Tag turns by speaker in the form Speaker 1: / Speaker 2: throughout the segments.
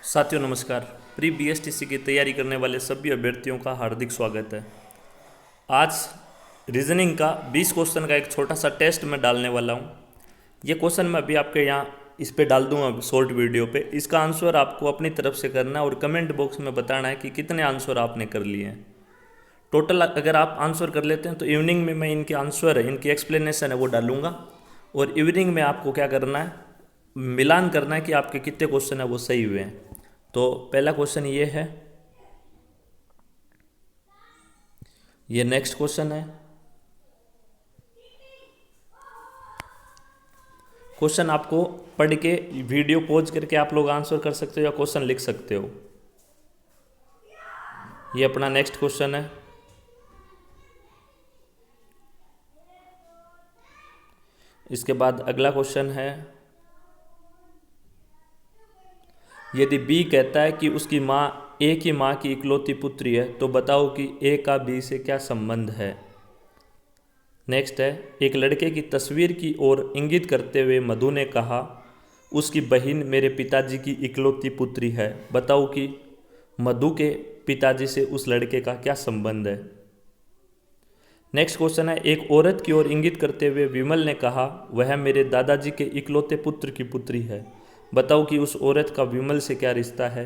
Speaker 1: साथियों नमस्कार। Pre BSTC की तैयारी करने वाले सभी अभ्यर्थियों का हार्दिक स्वागत है। आज रीजनिंग का 20 क्वेश्चन का एक छोटा सा टेस्ट मैं डालने वाला हूँ। ये क्वेश्चन मैं अभी आपके यहाँ इस पे डाल दूँगा शॉर्ट वीडियो पे। इसका आंसर आपको अपनी तरफ से करना है और कमेंट बॉक्स में बताना है कि कितने आंसर आपने कर लिए हैं। टोटल अगर आप आंसर कर लेते हैं तो इवनिंग में मैं इनके आंसर है, इनकी एक्सप्लेनेशन है वो डालूंगा और इवनिंग में आपको क्या करना है, मिलान करना है कि आपके कितने क्वेश्चन है वो सही हुए हैं। तो पहला क्वेश्चन ये है, ये नेक्स्ट क्वेश्चन है। क्वेश्चन आपको पढ़ के वीडियो पॉज करके आप लोग आंसर कर सकते हो या क्वेश्चन लिख सकते हो। ये अपना नेक्स्ट क्वेश्चन है। इसके बाद अगला क्वेश्चन है, यदि बी कहता है कि उसकी माँ ए की माँ की इकलौती पुत्री है तो बताओ कि ए का बी से क्या संबंध है। नेक्स्ट है, एक लड़के की तस्वीर की ओर इंगित करते हुए मधु ने कहा उसकी बहन मेरे पिताजी की इकलौती पुत्री है, बताओ कि मधु के पिताजी से उस लड़के का क्या संबंध है। नेक्स्ट क्वेश्चन है, एक औरत की ओर इंगित करते हुए विमल ने कहा वह मेरे दादाजी के इकलौते पुत्र की पुत्री है, बताओ कि उस औरत का विमल से क्या रिश्ता है।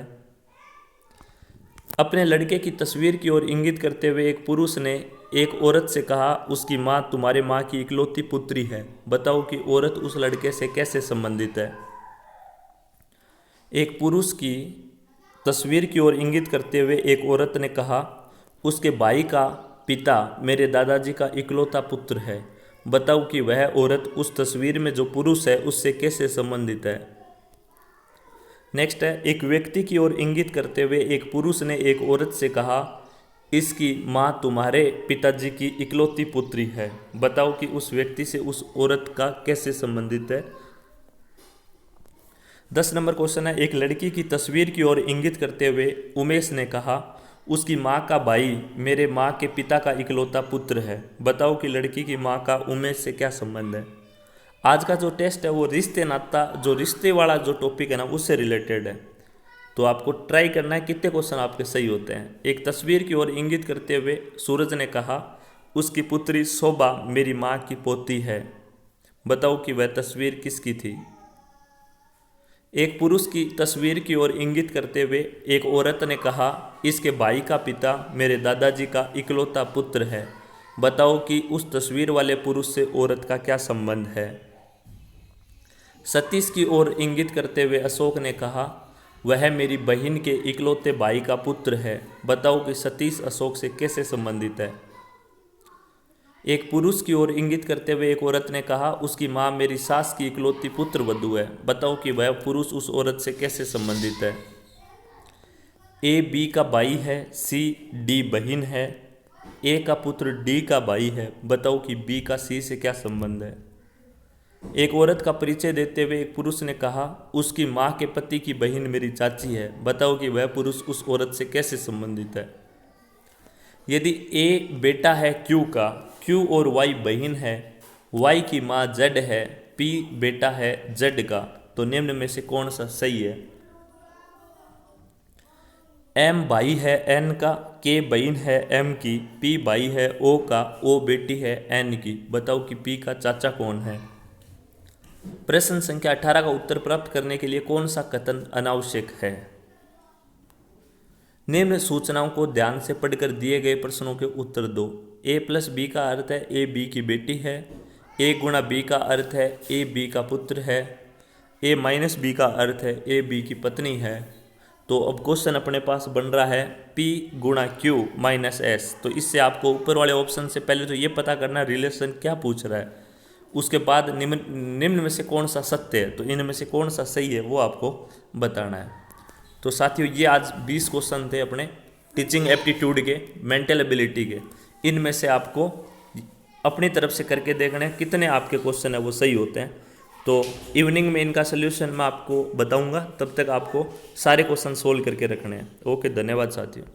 Speaker 1: अपने लड़के की तस्वीर की ओर इंगित करते हुए एक पुरुष ने एक औरत से कहा उसकी माँ तुम्हारे माँ की इकलौती पुत्री है, बताओ कि औरत उस लड़के से कैसे संबंधित है। एक पुरुष की तस्वीर की ओर इंगित करते हुए एक औरत ने कहा उसके भाई का पिता मेरे दादाजी का इकलौता पुत्र है, बताओ कि वह औरत उस तस्वीर में जो पुरुष है उससे कैसे संबंधित है। नेक्स्ट है, एक व्यक्ति की ओर इंगित करते हुए एक पुरुष ने एक औरत से कहा इसकी माँ तुम्हारे पिताजी की इकलौती पुत्री है, बताओ कि उस व्यक्ति से उस औरत का कैसे संबंधित है। 10 नंबर क्वेश्चन है, एक लड़की की तस्वीर की ओर इंगित करते हुए उमेश ने कहा उसकी माँ का भाई मेरे माँ के पिता का इकलौता पुत्र है, बताओ कि लड़की की माँ का उमेश से क्या संबंध है। आज का जो टेस्ट है वो रिश्ते नाता, जो रिश्ते वाला जो टॉपिक है ना उससे रिलेटेड है। तो आपको ट्राई करना है कितने क्वेश्चन आपके सही होते हैं। एक तस्वीर की ओर इंगित करते हुए सूरज ने कहा उसकी पुत्री शोभा मेरी माँ की पोती है, बताओ कि वह तस्वीर किसकी थी। एक पुरुष की तस्वीर की ओर इंगित करते हुए एक औरत ने कहा इसके भाई का पिता मेरे दादाजी का इकलौता पुत्र है, बताओ कि उस तस्वीर वाले पुरुष से औरत का क्या संबंध है। सतीश की ओर इंगित करते हुए अशोक ने कहा वह मेरी बहन के इकलौते भाई का पुत्र है, बताओ कि सतीश अशोक से कैसे संबंधित है। एक पुरुष की ओर इंगित करते हुए एक औरत ने कहा उसकी माँ मेरी सास की इकलौती पुत्र वधू है, बताओ कि वह पुरुष उस औरत से कैसे संबंधित है। ए बी का भाई है, सी डी बहन है, ए का पुत्र डी का भाई है, बताओ कि बी का सी से क्या संबंध है। एक औरत का परिचय देते हुए एक पुरुष ने कहा उसकी माँ के पति की बहन मेरी चाची है, बताओ कि वह पुरुष उस औरत से कैसे संबंधित है। यदि ए बेटा है क्यू का, क्यू और वाई बहन है, वाई की माँ जेड है, पी बेटा है जेड का, तो निम्न में से कौन सा सही है। एम भाई है एन का, के बहन है एम की, पी भाई है ओ का, ओ बेटी है एन की, बताओ कि पी का चाचा कौन है। प्रश्न संख्या 18 का उत्तर प्राप्त करने के लिए कौन सा कथन अनावश्यक है। निम्न सूचनाओं को ध्यान से पढ़कर दिए गए प्रश्नों के उत्तर दो। ए प्लस बी का अर्थ है ए बी की बेटी है, ए गुणा बी का अर्थ है ए बी का पुत्र है, ए माइनस बी का अर्थ है ए बी की पत्नी है। तो अब क्वेश्चन अपने पास बन रहा है P गुणा Q माइनस एस। तो इससे आपको ऊपर वाले ऑप्शन से पहले तो ये पता करना रिलेशन क्या पूछ रहा है, उसके बाद निम्न में से कौन सा सत्य है, तो इनमें से कौन सा सही है वो आपको बताना है। तो साथियों ये आज 20 क्वेश्चन थे अपने टीचिंग एप्टीट्यूड के, मेंटल एबिलिटी के। इनमें से आपको अपनी तरफ से करके देखना है कितने आपके क्वेश्चन है वो सही होते हैं। तो इवनिंग में इनका सोल्यूशन मैं आपको बताऊंगा, तब तक आपको सारे क्वेश्चन सोल्व करके रखने हैं। ओके, धन्यवाद साथियों।